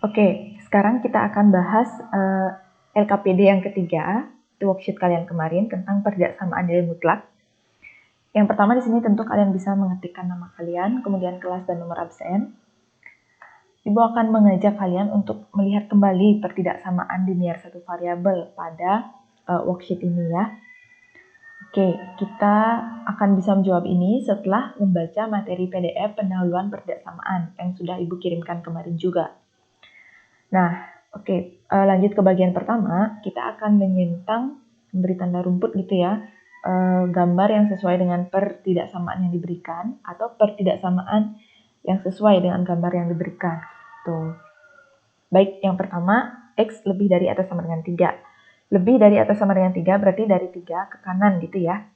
Oke, sekarang kita akan bahas LKPD yang ketiga, itu worksheet kalian kemarin tentang pertidaksamaan nilai mutlak. Yang pertama di sini tentu kalian bisa mengetikkan nama kalian, kemudian kelas dan nomor absen. Ibu akan mengajak kalian untuk melihat kembali pertidaksamaan linear satu variabel pada worksheet ini ya. Oke, kita akan bisa menjawab ini setelah membaca materi PDF pendahuluan pertidaksamaan yang sudah Ibu kirimkan kemarin juga. Nah, oke, lanjut ke bagian pertama, kita akan menyentang, memberi tanda rumput gitu ya, gambar yang sesuai dengan pertidaksamaan yang diberikan atau pertidaksamaan yang sesuai dengan gambar yang diberikan. Tuh. Baik, yang pertama, X lebih dari atau sama dengan 3. Lebih dari atau sama dengan 3 berarti dari 3 ke kanan gitu ya.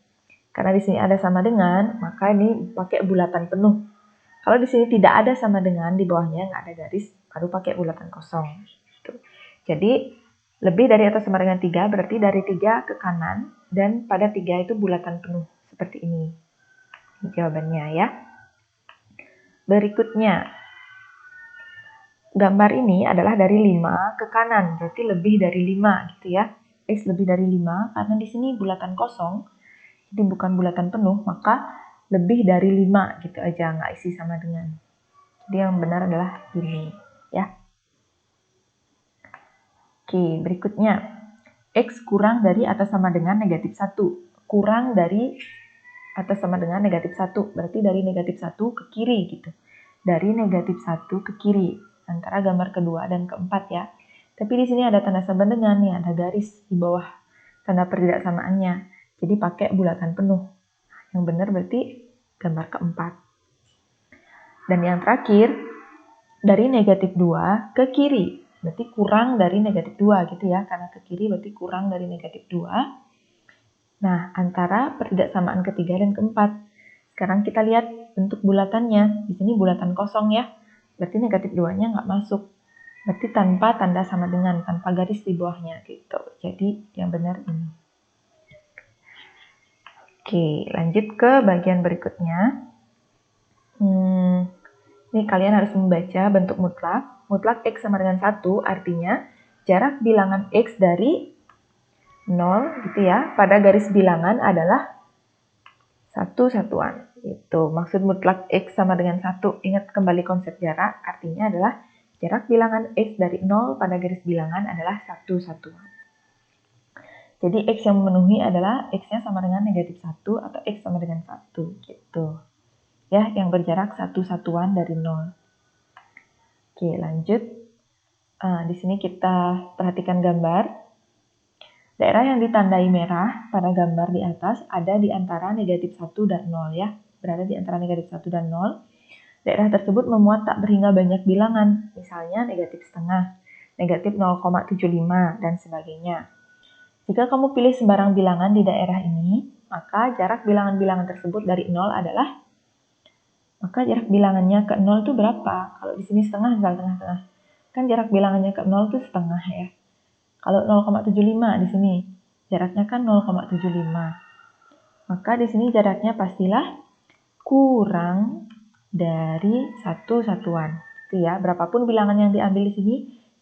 Karena di sini ada sama dengan, maka ini pakai bulatan penuh. Kalau di sini tidak ada sama dengan, di bawahnya nggak ada garis, baru pakai bulatan kosong. Gitu. Jadi, lebih dari atau sama dengan 3 berarti dari 3 ke kanan, dan pada 3 itu bulatan penuh, seperti ini. Ini jawabannya ya. Berikutnya, gambar ini adalah dari 5 ke kanan, berarti lebih dari 5 gitu ya. X lebih dari 5, karena di sini bulatan kosong, jadi bukan bulatan penuh, maka lebih dari 5 gitu aja, nggak isi sama dengan. Jadi yang benar adalah ini ya. Oke, berikutnya. X kurang dari atau sama dengan negatif 1. Kurang dari atau sama dengan negatif 1. Berarti dari negatif 1 ke kiri gitu. Dari negatif 1 ke kiri. Antara gambar kedua dan keempat ya. Tapi di sini ada tanda sama dengan nih, ada garis di bawah tanda pertidaksamaannya. Jadi pakai bulatan penuh. Yang benar berarti gambar keempat. Dan yang terakhir, dari negatif 2 ke kiri. Berarti kurang dari negatif 2 gitu ya. Karena ke kiri berarti kurang dari negatif 2. Nah, antara pertidaksamaan ketiga dan keempat. Sekarang kita lihat bentuk bulatannya. Di sini bulatan kosong ya. Berarti negatif 2-nya nggak masuk. Berarti tanpa tanda sama dengan, tanpa garis di bawahnya gitu. Jadi yang benar ini. Oke, lanjut ke bagian berikutnya. Ini kalian harus membaca bentuk mutlak. Mutlak X sama dengan 1 artinya jarak bilangan X dari 0 gitu ya. Pada garis bilangan adalah satu satuan. Itu maksud mutlak X sama dengan 1. Ingat kembali konsep jarak, artinya adalah jarak bilangan X dari 0 pada garis bilangan adalah satu satuan. Jadi X yang memenuhi adalah X-nya sama dengan negatif 1 atau X sama dengan 1 gitu. Ya, yang berjarak satu satuan dari 0. Oke, lanjut. Di sini kita perhatikan gambar. Daerah yang ditandai merah pada gambar di atas ada di antara negatif 1 dan 0 ya. Berada di antara negatif 1 dan 0. Daerah tersebut memuat tak berhingga banyak bilangan, misalnya negatif setengah, negatif 0,75, dan sebagainya. Jika kamu pilih sembarang bilangan di daerah ini, maka jarak bilangan-bilangan tersebut dari 0 adalah, maka jarak bilangannya ke 0 itu berapa? Kalau di sini setengah, misal tengah-tengah. Kan jarak bilangannya ke 0 itu setengah ya. Kalau 0,75 di sini, jaraknya kan 0,75. Maka di sini jaraknya pastilah kurang dari satu satuan. Itu ya, berapapun bilangan yang diambil di sini,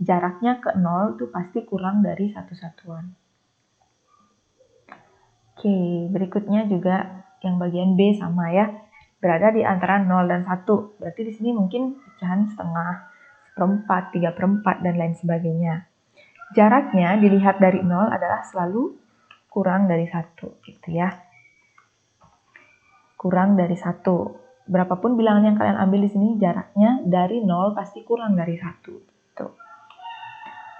jaraknya ke 0 itu pasti kurang dari satu satuan. Oke, berikutnya juga yang bagian B sama ya. Berada di antara 0 dan 1. Berarti di sini mungkin pecahan setengah, seperempat, 3/4, dan lain sebagainya. Jaraknya dilihat dari 0 adalah selalu kurang dari 1 gitu ya. Kurang dari 1. Berapapun bilangan yang kalian ambil di sini, jaraknya dari 0 pasti kurang dari 1. Gitu.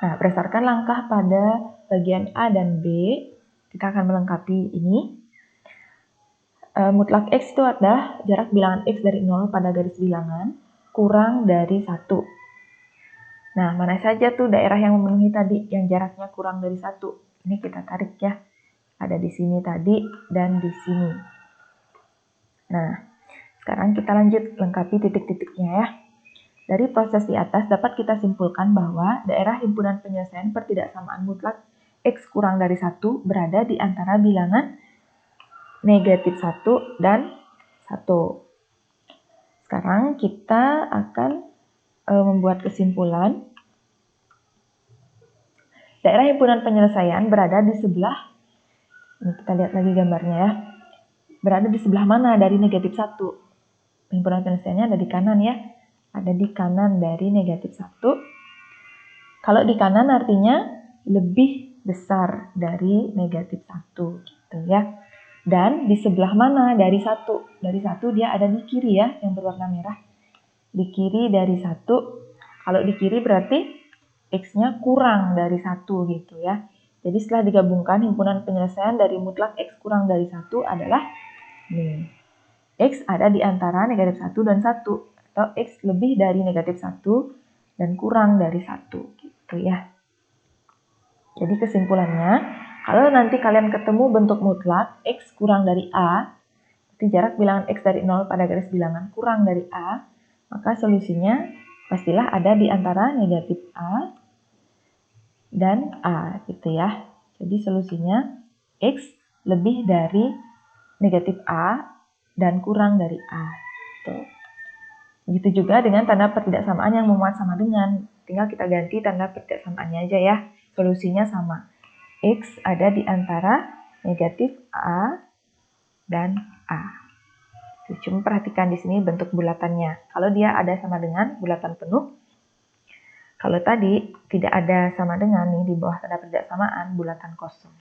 Nah, berdasarkan langkah pada bagian A dan B, kita akan melengkapi ini. Mutlak X itu adalah jarak bilangan X dari 0 pada garis bilangan kurang dari 1. Nah, mana saja tuh daerah yang memenuhi tadi yang jaraknya kurang dari 1. Ini kita tarik ya. Ada di sini tadi dan di sini. Nah, sekarang kita lanjut lengkapi titik-titiknya ya. Dari proses di atas dapat kita simpulkan bahwa daerah himpunan penyelesaian pertidaksamaan mutlak X kurang dari 1 berada di antara bilangan negatif 1 dan 1. Sekarang kita akan membuat kesimpulan Daerah himpunan penyelesaian berada di sebelah, ini kita lihat lagi gambarnya ya, berada di sebelah mana dari negatif 1? Himpunan penyelesaiannya ada di kanan ya, ada di kanan dari negatif 1. Kalau di kanan artinya lebih besar dari negatif 1 gitu ya. Dan di sebelah mana dari 1? Dari 1 dia ada di kiri ya, yang berwarna merah. Di kiri dari 1, kalau di kiri berarti X-nya kurang dari 1 gitu ya. Jadi setelah digabungkan himpunan penyelesaian dari mutlak X kurang dari 1 adalah nih. X ada di antara negatif 1 dan 1. Atau X lebih dari negatif 1 dan kurang dari 1 gitu ya. Jadi kesimpulannya, kalau nanti kalian ketemu bentuk mutlak X kurang dari A, berarti jarak bilangan X dari 0 pada garis bilangan kurang dari A, maka solusinya pastilah ada di antara negatif A dan A gitu ya. Jadi solusinya X lebih dari negatif A dan kurang dari A. Gitu. Begitu juga dengan tanda pertidaksamaan yang memuat sama dengan. Tinggal kita ganti tanda pertidaksamaannya aja ya. Solusinya sama. X ada di antara negatif A dan A. Cuma perhatikan di sini bentuk bulatannya. Kalau dia ada sama dengan bulatan penuh, kalau tadi tidak ada sama dengan nih di bawah tanda pertidaksamaan bulatan kosong.